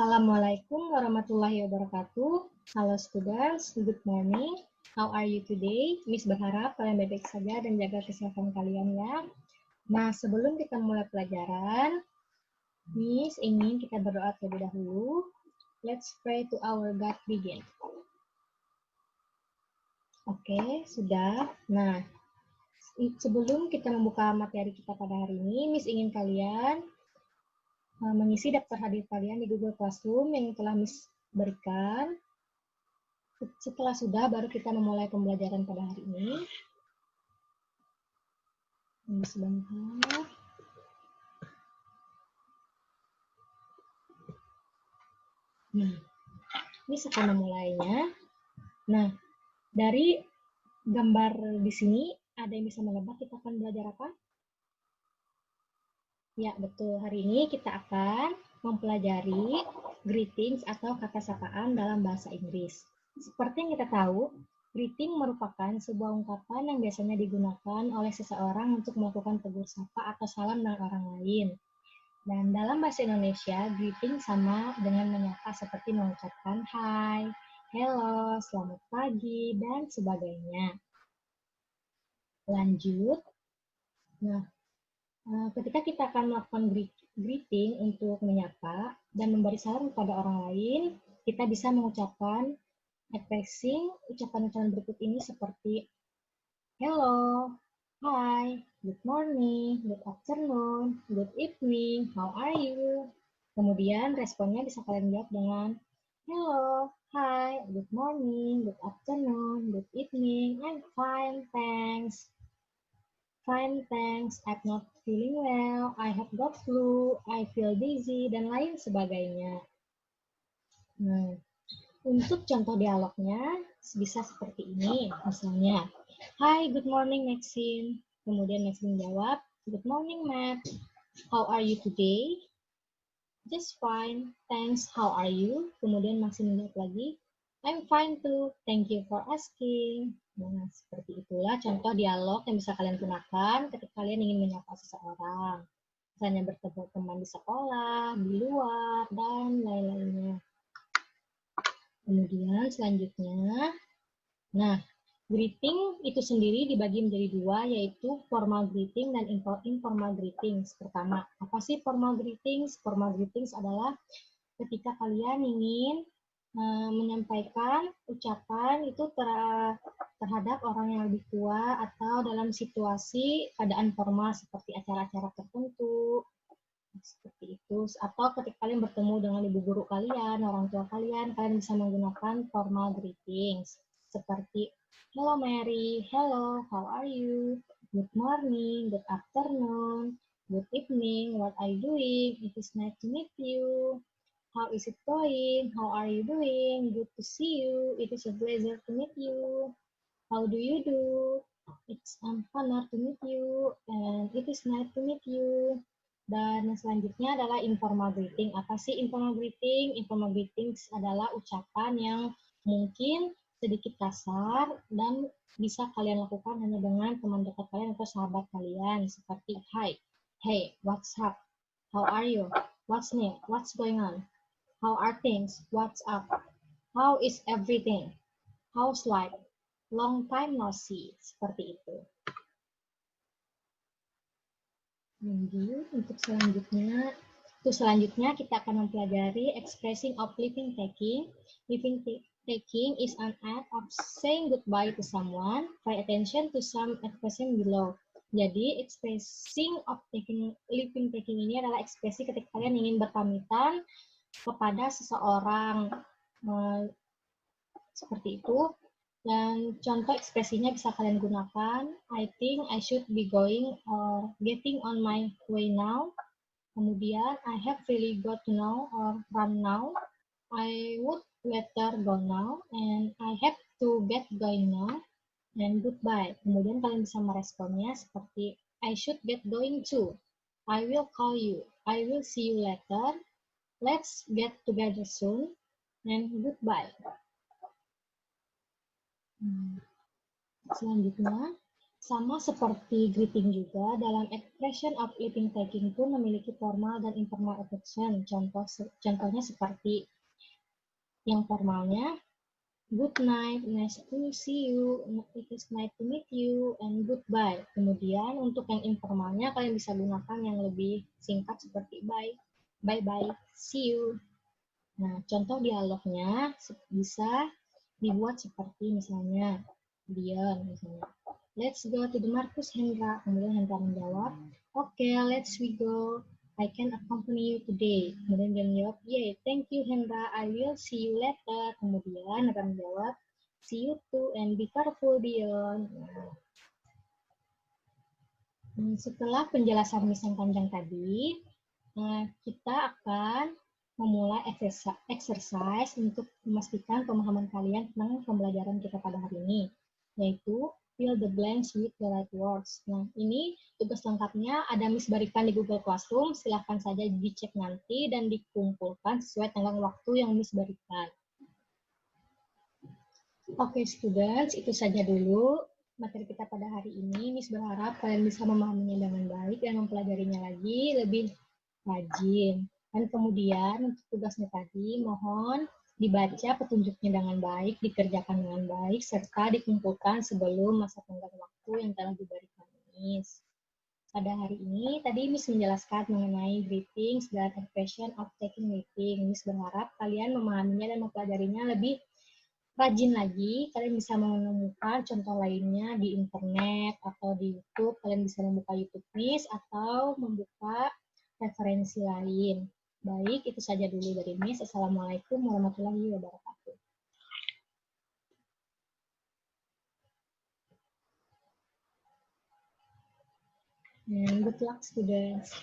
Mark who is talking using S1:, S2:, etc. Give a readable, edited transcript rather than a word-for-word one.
S1: Assalamualaikum warahmatullahi wabarakatuh. Halo students, good morning. How are you today? Miss berharap kalian baik-baik saja dan jaga kesehatan kalian ya. Nah, sebelum kita mulai pelajaran, Miss ingin kita berdoa terlebih dahulu. Let's pray to our God begin. Oke, sudah. Nah, sebelum kita membuka materi kita pada hari ini, Miss ingin kalian mengisi daftar hadir kalian di Google Classroom yang telah Miss berikan. Setelah sudah, baru kita memulai pembelajaran pada hari ini. Sebentar. Nah, ini akan memulainya. Nah, dari gambar di sini, ada yang bisa menebak kita akan belajar apa? Ya, betul. Hari ini kita akan mempelajari greetings atau kata sapaan dalam bahasa Inggris. Seperti yang kita tahu, greeting merupakan sebuah ungkapan yang biasanya digunakan oleh seseorang untuk melakukan tegur sapa atau salam dengan orang lain. Dan dalam bahasa Indonesia, greeting sama dengan menyapa seperti mengucapkan hai, hello, selamat pagi, dan sebagainya. Lanjut. Nah, ketika kita akan melakukan greeting untuk menyapa dan memberi salam kepada orang lain, kita bisa mengucapkan expressing ucapan-ucapan berikut ini seperti hello, hi, good morning, good afternoon, good evening, how are you? Kemudian responnya bisa kalian jawab dengan hello, hi, good morning, good afternoon, good evening, I'm fine, thanks. Fine, thanks. I'm not feeling well. I have got flu. I feel dizzy, dan lain sebagainya. Nah, untuk contoh dialognya bisa seperti ini. Misalnya, hi, good morning, Maxine. Kemudian Maxine jawab, good morning, Matt. How are you today? Just fine, thanks. How are you? Kemudian Maxine jawab lagi, I'm fine too. Thank you for asking. Nah, seperti itulah contoh dialog yang bisa kalian gunakan ketika kalian ingin menyapa seseorang. Misalnya bertemu teman di sekolah, di luar, dan lain-lainnya. Kemudian selanjutnya, nah, greeting itu sendiri dibagi menjadi dua, yaitu formal greeting dan informal greetings. Pertama, apa sih formal greetings? Formal greetings adalah ketika kalian ingin menyampaikan ucapan itu terhadap orang yang lebih tua atau dalam situasi keadaan formal seperti acara-acara tertentu, seperti itu. Atau ketika kalian bertemu dengan ibu guru kalian, orang tua kalian, kalian bisa menggunakan formal greetings seperti hello Mary, hello, how are you? Good morning, good afternoon, good evening, what are you doing? It is nice to meet you. How is it going? How are you doing? Good to see you. It is a pleasure to meet you. How do you do? It's an honor to meet you. And it is nice to meet you. Dan selanjutnya adalah informal greeting. Apa sih informal greeting? Informal greetings adalah ucapan yang mungkin sedikit kasar dan bisa kalian lakukan hanya dengan teman dekat kalian atau sahabat kalian. Seperti hi, hey, what's up? How are you? What's new? What's going on? How are things? What's up? How is everything? How's life? Long time no see. Seperti itu. Lanjut, untuk selanjutnya kita akan mempelajari expressing of living taking. Living taking is an act of saying goodbye to someone. Pay attention to some expression below. Jadi, expressing of living taking ini adalah ekspresi ketika kalian ingin berpamitan kepada seseorang, seperti itu. Dan contoh ekspresinya bisa kalian gunakan. I think I should be going or getting on my way now. Kemudian I have really got to know or run now. I would better go now and I have to get going now. Dan goodbye. Kemudian kalian bisa meresponnya seperti I should get going too. I will call you. I will see you later. Let's get together soon, and goodbye. Selanjutnya, Sama seperti greeting juga, dalam expression of living taking pun memiliki formal dan informal affection. Contohnya seperti yang formalnya, good night, nice to see you, it is nice to meet you, and goodbye. Kemudian untuk yang informalnya kalian bisa gunakan yang lebih singkat seperti bye, bye-bye, see you. Nah, contoh dialognya bisa dibuat seperti misalnya, Dion misalnya, let's go to the Markus Hendra. Kemudian Hendra menjawab, okay, let's we go. I can accompany you today. Kemudian dia menjawab, yeah, thank you Hendra. I will see you later. Kemudian Hendra menjawab, see you too and be careful Dion. Setelah penjelasan Miss yang panjang tadi, kita akan memulai exercise untuk memastikan pemahaman kalian tentang pembelajaran kita pada hari ini, yaitu fill the blanks with the right words. Nah, ini tugas lengkapnya ada Miss berikan di Google Classroom, silahkan saja dicek nanti dan dikumpulkan sesuai tenggang waktu yang Miss berikan. Oke, students, itu saja dulu materi kita pada hari ini. Miss berharap kalian bisa memahaminya dengan baik dan mempelajarinya lagi lebih rajin. Dan kemudian untuk tugasnya tadi, mohon dibaca petunjuknya dengan baik, dikerjakan dengan baik, serta dikumpulkan sebelum masa tenggang waktu yang telah diberikan Miss. Pada hari ini, tadi Miss menjelaskan mengenai greetings dan expression of taking meeting. Miss berharap kalian memahaminya dan mempelajarinya lebih rajin lagi. Kalian bisa menemukan contoh lainnya di internet atau di YouTube. Kalian bisa membuka YouTube Miss atau membuka referensi lain. Baik, itu saja dulu dari Miss. Assalamualaikum warahmatullahi wabarakatuh. And good luck, students.